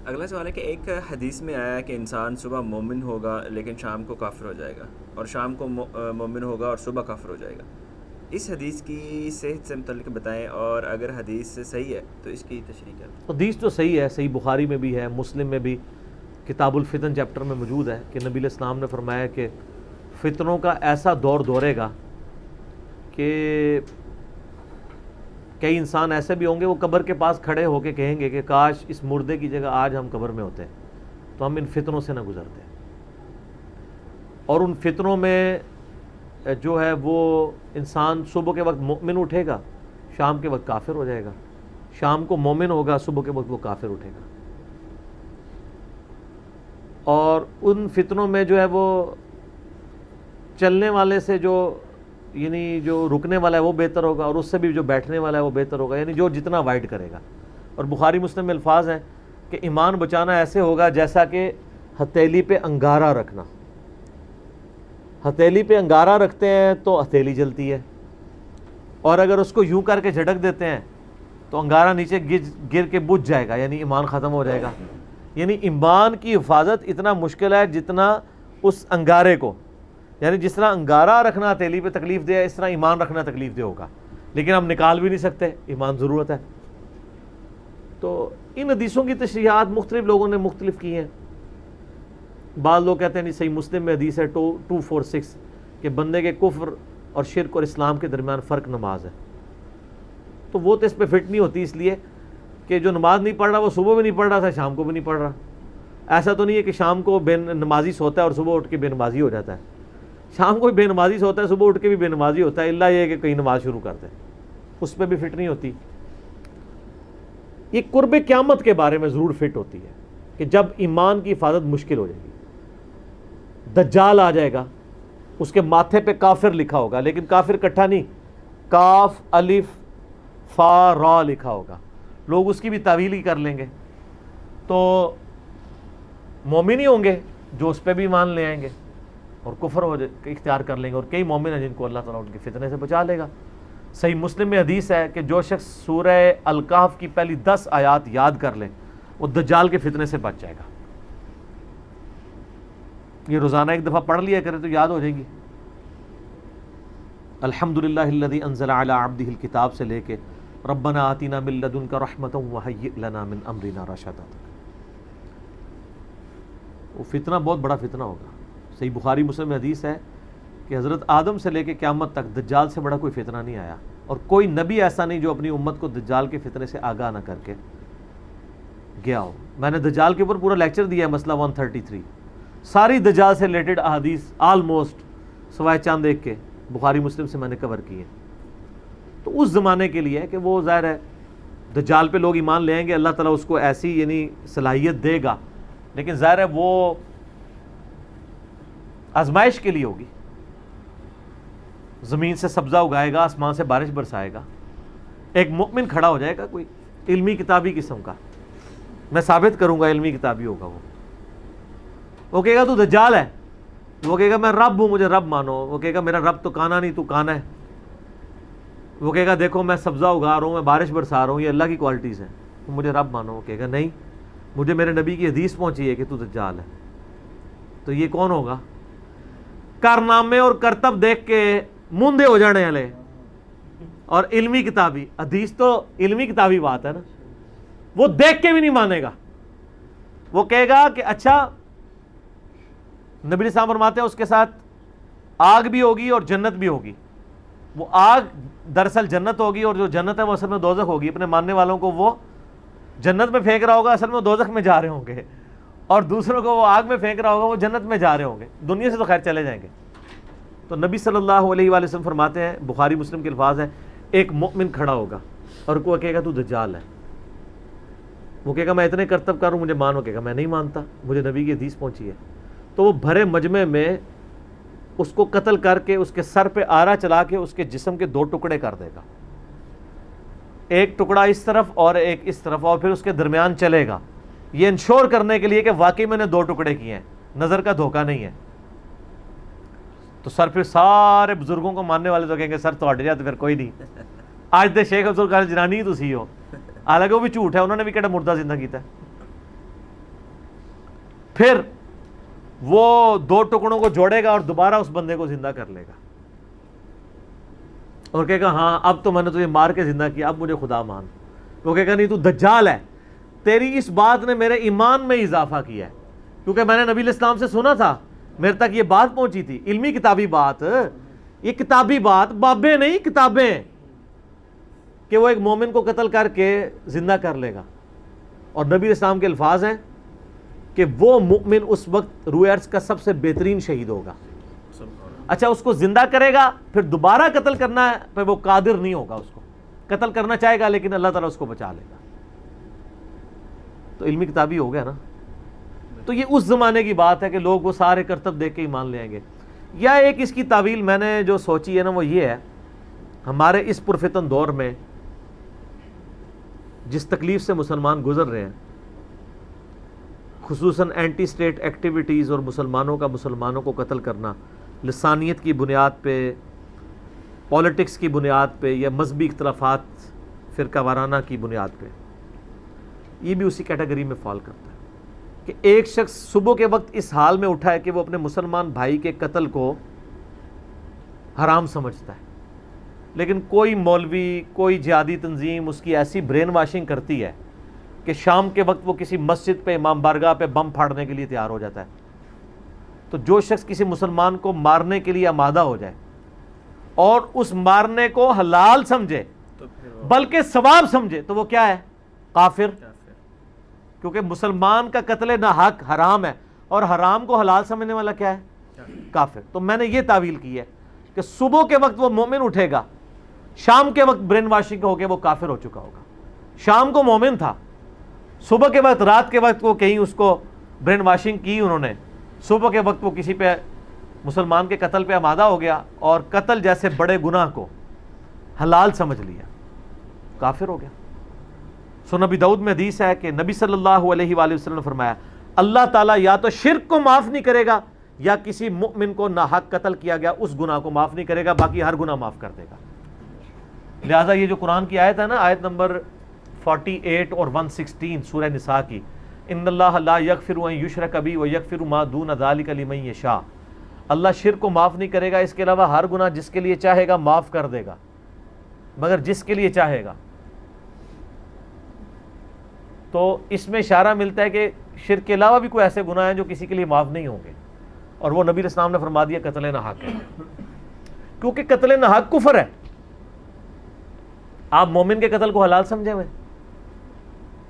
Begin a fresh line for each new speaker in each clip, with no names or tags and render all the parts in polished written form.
اگلا سوال ہے کہ ایک حدیث میں آیا ہے کہ انسان صبح مومن ہوگا لیکن شام کو کافر ہو جائے گا، اور شام کو مومن ہوگا اور صبح کافر ہو جائے گا۔ اس حدیث کی صحت سے متعلق بتائیں، اور اگر حدیث صحیح ہے تو اس کی تشریح کریں۔
حدیث تو صحیح ہے، صحیح بخاری میں بھی ہے، مسلم میں بھی کتاب الفتن چیپٹر میں موجود ہے کہ نبی علیہ السلام نے فرمایا کہ فتنوں کا ایسا دور دورے گا کہ کئی انسان ایسے بھی ہوں گے وہ قبر کے پاس کھڑے ہو کے کہیں گے کہ کاش اس مردے کی جگہ آج ہم قبر میں ہوتے تو ہم ان فتنوں سے نہ گزرتے۔ اور ان فتنوں میں جو ہے وہ انسان صبح کے وقت مومن اٹھے گا، شام کے وقت کافر ہو جائے گا، شام کو مومن ہوگا، صبح کے وقت وہ کافر اٹھے گا۔ اور ان فتنوں میں جو ہے وہ چلنے والے سے جو یعنی جو رکنے والا ہے وہ بہتر ہوگا، اور اس سے بھی جو بیٹھنے والا ہے وہ بہتر ہوگا، یعنی جو جتنا وائڈ کرے گا۔ اور بخاری مسلم میں الفاظ ہیں کہ ایمان بچانا ایسے ہوگا جیسا کہ ہتھیلی پہ انگارہ رکھنا۔ ہتھیلی پہ انگارہ رکھتے ہیں تو ہتھیلی جلتی ہے، اور اگر اس کو یوں کر کے جھٹک دیتے ہیں تو انگارہ نیچے گر کے بجھ جائے گا، یعنی ایمان ختم ہو جائے گا۔ یعنی ایمان کی حفاظت اتنا مشکل ہے جتنا اس انگارے کو، یعنی جس طرح انگارہ رکھنا ہتھیلی پہ تکلیف دے، اس طرح ایمان رکھنا تکلیف دہ ہوگا، لیکن ہم نکال بھی نہیں سکتے، ایمان ضرورت ہے۔ تو ان حدیثوں کی تشریحات مختلف لوگوں نے مختلف کی ہیں۔ بعض لوگ کہتے ہیں صحیح مسلم میں حدیث ہے 246 کہ بندے کے کفر اور شرک اور اسلام کے درمیان فرق نماز ہے۔ تو وہ تو اس پہ فٹ نہیں ہوتی، اس لیے کہ جو نماز نہیں پڑھ رہا وہ صبح بھی نہیں پڑھ رہا تھا، شام کو بھی نہیں پڑھ رہا۔ ایسا تو نہیں ہے کہ شام کو بے نمازی سوتا ہے اور صبح اٹھ کے بے نمازی ہو جاتا ہے۔ شام کو بھی بے نمازی سوتا ہے، صبح اٹھ کے بھی بے نمازی ہوتا ہے، اللہ یہ کہ کہیں نماز شروع کر دے، اس پہ بھی فٹ نہیں ہوتی۔ یہ قرب قیامت کے بارے میں ضرور فٹ ہوتی ہے کہ جب ایمان کی حفاظت مشکل ہو جائے گی، دجال آ جائے گا، اس کے ماتھے پہ کافر لکھا ہوگا، لیکن کافر کٹھا نہیں، کاف الف فا را لکھا ہوگا، لوگ اس کی بھی تعویل ہی کر لیں گے، تو مومن ہی ہوں گے جو اس پہ بھی ایمان لے آئیں گے اور کفر اختیار کر لیں گے، اور کئی مومن ہیں جن کو اللہ تعالیٰ ان کے فتنے سے بچا لے گا۔ صحیح مسلم میں حدیث ہے کہ جو شخص سورہ الکہف کی پہلی 10 آیات یاد کر لے وہ دجال کے فتنے سے بچ جائے گا۔ یہ روزانہ ایک دفعہ پڑھ لیا کرے تو یاد ہو جائے گی۔ الحمدللہ الذی انزل علی عبدہ الکتاب سے لے کے ربنا آتنا من لدنک رحمۃ وہیئ لنا من امرنا رشدا تک۔ وہ فتنہ بہت بڑا فتنہ ہوگا۔ صحیح بخاری مسلم میں حدیث ہے کہ حضرت آدم سے لے کے قیامت تک دجال سے بڑا کوئی فتنہ نہیں آیا، اور کوئی نبی ایسا نہیں جو اپنی امت کو دجال کے فتنے سے آگاہ نہ کر کے گیا ہو۔ میں نے دجال کے اوپر پورا لیکچر دیا ہے، مسئلہ 133، ساری دجال سے ریلیٹڈ احادیث آلموسٹ سوائے چاند ایک کے بخاری مسلم سے میں نے کور کی ہے۔ تو اس زمانے کے لیے ہے کہ وہ ظاہر ہے دجال پہ لوگ ایمان لے آئیں گے، اللہ تعالیٰ اس کو ایسی یعنی صلاحیت دے گا، لیکن ظاہر ہے وہ آزمائش کے لیے ہوگی۔ زمین سے سبزہ اگائے گا، آسمان سے بارش برسائے گا، ایک مؤمن کھڑا ہو جائے گا کوئی علمی کتابی قسم کا، میں ثابت کروں گا علمی کتابی ہوگا، وہ کہے گا تو دجال ہے، وہ کہے گا میں رب ہوں مجھے رب مانو، وہ کہے گا میرا رب تو کانا نہیں تو کانا ہے، وہ کہے گا دیکھو میں سبزہ اگا رہا ہوں، میں بارش برسا رہا ہوں، یہ اللہ کی کوالٹیز ہیں، مجھے رب مانو۔ وہ کہے گا نہیں، مجھے میرے نبی کی حدیث پہنچی ہے کہ تو دجال ہے۔ تو یہ کون ہوگا؟ کارنامے اور کرتب دیکھ کے موندے ہو جانے والے اور علمی کتابی، حدیث تو علمی کتابی بات ہے نا، وہ دیکھ کے بھی نہیں مانے گا، وہ کہے گا کہ اچھا نبی علیہ السلام فرماتے ہیں اس کے ساتھ آگ بھی ہوگی اور جنت بھی ہوگی، وہ آگ دراصل جنت ہوگی اور جو جنت ہے وہ اصل میں دوزخ ہوگی، اپنے ماننے والوں کو وہ جنت میں پھینک رہا ہوگا، اصل میں وہ دوزخ میں جا رہے ہوں گے، اور دوسروں کو وہ آگ میں پھینک رہا ہوگا، وہ جنت میں جا رہے ہوں گے، دنیا سے تو خیر چلے جائیں گے۔ تو نبی صلی اللہ علیہ وآلہ وسلم فرماتے ہیں، بخاری مسلم کے الفاظ ہیں، ایک مؤمن کھڑا ہوگا اور کوئی کہے گا تو دجال ہے، وہ کہے گا میں اتنے کرتب کروں مجھے مانو، کہے گا میں نہیں مانتا، مجھے نبی کی حدیث پہنچی ہے۔ تو وہ بھرے مجمع میں اس کو قتل کر کے اس کے سر پہ آرا چلا کے اس کے جسم کے 2 ٹکڑے کر دے گا، ایک ٹکڑا اس طرف اور ایک اس طرف، اور پھر اس کے درمیان چلے گا، یہ انشور کرنے کے لیے کہ واقعی میں نے 2 ٹکڑے کیے ہیں، نظر کا دھوکہ نہیں ہے۔ تو سر پھر سارے بزرگوں کو ماننے والے تو کہیں گے سر تھوڑے جا تو پھر کوئی نہیں، آج دے شیخ افضل قادر جیلانی ہی تو سی ہو، حالانکہ وہ بھی جھوٹ ہے، انہوں نے بھی کہڑا مردہ زندہ کیتا ہے۔ پھر وہ 2 ٹکڑوں کو جوڑے گا اور دوبارہ اس بندے کو زندہ کر لے گا اور کہے گا ہاں اب تو میں نے تجھے مار کے زندہ کیا، اب مجھے خدا مان۔ وہ کہے گا نہیں تو دجال ہے، تیری اس بات نے میرے ایمان میں اضافہ کیا ہے، کیونکہ میں نے نبی علیہ السلام سے سنا تھا، میرے تک یہ بات پہنچی تھی، علمی کتابی بات، یہ کتابی بات، بابیں نہیں کتابیں، کہ وہ ایک مومن کو قتل کر کے زندہ کر لے گا۔ اور نبی علیہ السلام کے الفاظ ہیں کہ وہ مومن اس وقت روئے ارض کا سب سے بہترین شہید ہوگا۔ اچھا اس کو زندہ کرے گا، پھر دوبارہ قتل کرنا ہے پہ وہ قادر نہیں ہوگا، اس کو قتل کرنا چاہے گا لیکن اللہ تعالیٰ اس کو بچا لے گا۔ تو علمی کتابی ہو گیا نا۔ تو یہ اس زمانے کی بات ہے کہ لوگ وہ سارے کرتب دیکھ کے ہی مان لیں گے۔ یا ایک اس کی تعویل میں نے جو سوچی ہے نا وہ یہ ہے، ہمارے اس پرفتن دور میں جس تکلیف سے مسلمان گزر رہے ہیں، خصوصاً اینٹی اسٹیٹ ایکٹیویٹیز اور مسلمانوں کو قتل کرنا لسانیت کی بنیاد پہ، پولیٹکس کی بنیاد پہ، یا مذہبی اختلافات فرقہ وارانہ کی بنیاد پہ، یہ بھی اسی کیٹیگری میں فال کرتا ہے کہ ایک شخص صبح کے وقت اس حال میں اٹھا ہے کہ وہ اپنے مسلمان بھائی کے قتل کو حرام سمجھتا ہے، لیکن کوئی مولوی، کوئی جہادی تنظیم اس کی ایسی برین واشنگ کرتی ہے کہ شام کے وقت وہ کسی مسجد پہ، امام بارگاہ پہ بم پھاڑنے کے لیے تیار ہو جاتا ہے۔ تو جو شخص کسی مسلمان کو مارنے کے لیے آمادہ ہو جائے اور اس مارنے کو حلال سمجھے بلکہ ثواب سمجھے تو وہ کیا ہے؟ کافر۔ کیونکہ مسلمان کا قتل ناحق حرام ہے اور حرام کو حلال سمجھنے والا کیا ہے؟ کافر۔ تو میں نے یہ تعویل کی ہے کہ صبح کے وقت وہ مومن اٹھے گا، شام کے وقت برین واشنگ ہو کے وہ کافر ہو چکا ہوگا۔ شام کو مومن تھا، صبح کے وقت، رات کے وقت وہ کہیں اس کو برین واشنگ کی انہوں نے، صبح کے وقت وہ کسی پہ مسلمان کے قتل پہ آمادہ ہو گیا اور قتل جیسے بڑے گناہ کو حلال سمجھ لیا، کافر ہو گیا۔ سو نبی داؤد میں حدیث ہے کہ نبی صلی اللہ علیہ وآلہ وسلم نے فرمایا اللہ تعالیٰ یا تو شرک کو معاف نہیں کرے گا یا کسی مؤمن کو ناحق قتل کیا گیا اس گناہ کو معاف نہیں کرے گا، باقی ہر گناہ معاف کر دے گا۔ لہٰذا یہ جو قرآن کی آیت ہے نا، آیت نمبر 48 اور 116 سورہ نساء کی، ان اللہ لا یغفر ان یشرک بہ ویغفر ما دون ذلک لمن یشاء، اللہ شرک کو معاف نہیں کرے گا، اس کے علاوہ ہر گناہ جس کے لیے چاہے گا معاف کر دے گا، مگر جس کے لیے چاہے گا۔ تو اس میں اشارہ ملتا ہے کہ شرک کے علاوہ بھی کوئی ایسے گناہ ہیں جو کسی کے لیے معاف نہیں ہوں گے، اور وہ نبی علیہ السلام نے فرما دیا قتل ناحق ہے، کیونکہ قتل ناحق کفر ہے۔ آپ مومن کے قتل کو حلال سمجھے ہوئے،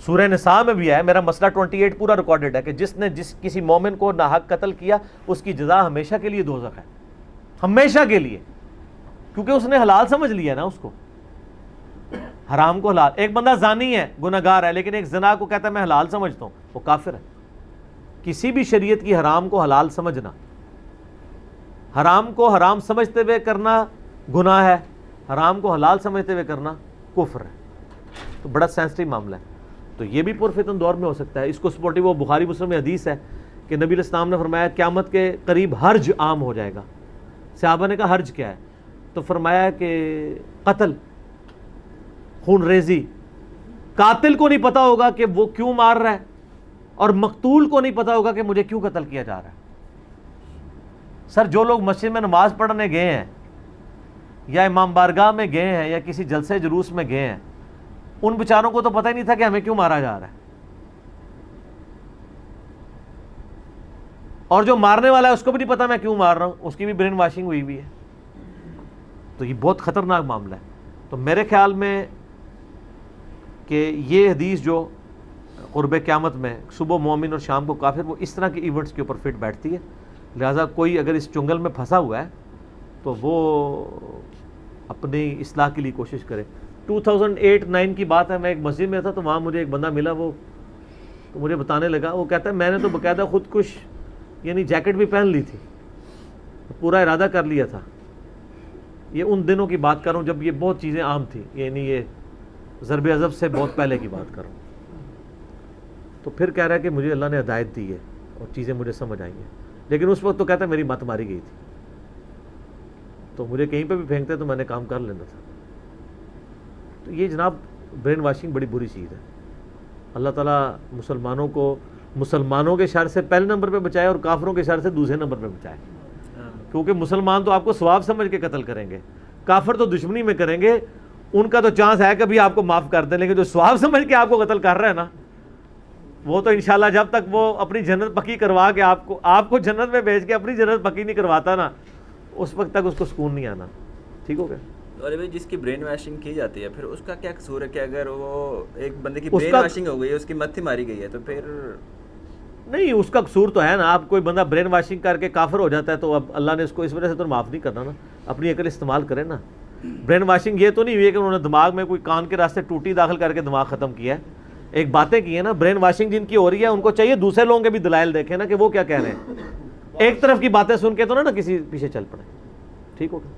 سورہ نساء میں بھی ہے، میرا مسئلہ 28 پورا ریکارڈڈ ہے کہ جس نے کسی مومن کو ناحق قتل کیا اس کی جزا ہمیشہ کے لیے دوزخ ہے، ہمیشہ کے لیے، کیونکہ اس نے حلال سمجھ لیا نا اس کو، حرام کو حلال۔ ایک بندہ زانی ہے، گناہگار ہے، لیکن ایک زنا کو کہتا ہے میں حلال سمجھتا ہوں، وہ کافر ہے۔ کسی بھی شریعت کی حرام کو حلال سمجھنا، حرام کو حرام سمجھتے ہوئے کرنا گناہ ہے، حرام کو حلال سمجھتے ہوئے کرنا کفر ہے۔ تو بڑا سینسٹیو معاملہ ہے۔ تو یہ بھی پرفتن دور میں ہو سکتا ہے۔ اس کو سپورٹیو وہ بخاری مسلم میں حدیث ہے کہ نبی علیہ السلام نے فرمایا قیامت کے قریب حرج عام ہو جائے گا۔ صحابہ نے کہا حرج کیا ہے؟ تو فرمایا کہ قتل، خون ریزی۔ قاتل کو نہیں پتا ہوگا کہ وہ کیوں مار رہا ہے، اور مقتول کو نہیں پتا ہوگا کہ مجھے کیوں قتل کیا جا رہا ہے۔ سر جو لوگ مسجد میں نماز پڑھنے گئے ہیں یا امام بارگاہ میں گئے ہیں یا کسی جلسے جلوس میں گئے ہیں، ان بیچاروں کو تو پتہ ہی نہیں تھا کہ ہمیں کیوں مارا جا رہا ہے، اور جو مارنے والا ہے اس کو بھی نہیں پتا میں کیوں مار رہا ہوں، اس کی بھی برین واشنگ ہوئی ہوئی ہے۔ تو یہ بہت خطرناک معاملہ ہے۔ تو میرے خیال میں کہ یہ حدیث جو قرب قیامت میں صبح مومن اور شام کو کافر، وہ اس طرح کے ایونٹس کے اوپر فٹ بیٹھتی ہے۔ لہٰذا کوئی اگر اس چنگل میں پھنسا ہوا ہے تو وہ اپنی اصلاح کے لیے کوشش کرے۔ 2008-9 کی بات ہے، میں ایک مسجد میں تھا تو وہاں مجھے ایک بندہ ملا، وہ تو مجھے بتانے لگا، وہ کہتا ہے میں نے تو باقاعدہ خودکش یعنی جیکٹ بھی پہن لی تھی، پورا ارادہ کر لیا تھا۔ یہ ان دنوں کی بات کر رہا ہوں جب یہ بہت چیزیں عام تھیں، یعنی یہ ضرب عضب سے بہت پہلے کی بات کر رہا ہوں۔ تو پھر کہہ رہا ہے کہ مجھے اللہ نے ہدایت دی ہے اور چیزیں مجھے سمجھ آئی ہیں، لیکن اس وقت تو کہتا ہے میری مت ماری گئی تھی، تو مجھے کہیں پہ بھی پھینکتے تو میں نے کام کر لینا تھا۔ تو یہ جناب برین واشنگ بڑی بری چیز ہے۔ اللہ تعالیٰ مسلمانوں کو مسلمانوں کے شر سے پہلے نمبر پہ بچائے اور کافروں کے شر سے دوسرے نمبر پہ بچائے. کیونکہ مسلمان تو آپ کو ثواب سمجھ کے قتل کریں گے, کافر تو دشمنی میں کریں گے, ان کا تو چانس ہے کہ بھی آپ کو معاف کر دیں, لیکن جو ثواب سمجھ کے آپ کو قتل کر رہا ہے نا, وہ تو انشاءاللہ جب تک وہ اپنی جنت پکی کروا کے آپ کو جنت میں بھیج کے اپنی جنت پکی نہیں کرواتا نا, اس وقت تک اس کو سکون نہیں آنا. ٹھیک ہو گیا.
اور بھائی جس کی برین واشنگ کی جاتی ہے پھر اس کا کیا قصور ہے کہ اگر وہ ایک بندے کی برین واشنگ ہو گئی ہے, اس کی مت ہی ماری گئی ہے, تو پھر
نہیں, اس کا قصور تو ہے نا. آپ کوئی بندہ برین واشنگ کر کے کافر ہو جاتا ہے تو اب اللہ نے اس کو اس وجہ سے تو معاف نہیں کرنا نا. اپنی عقل استعمال کریں نا. برین واشنگ یہ تو نہیں ہوئی ہے کہ انہوں نے دماغ میں کوئی کان کے راستے ٹوٹی داخل کر کے دماغ ختم کیا ہے. ایک باتیں کی ہیں نا. برین واشنگ جن کی ہو رہی ہے ان کو چاہیے دوسرے لوگوں کے بھی دلائل دیکھیں نا کہ وہ کیا کہہ رہے ہیں. ایک طرف کی باتیں سن کے تو نا کسی پیچھے چل پڑے. ٹھیک ہوگا.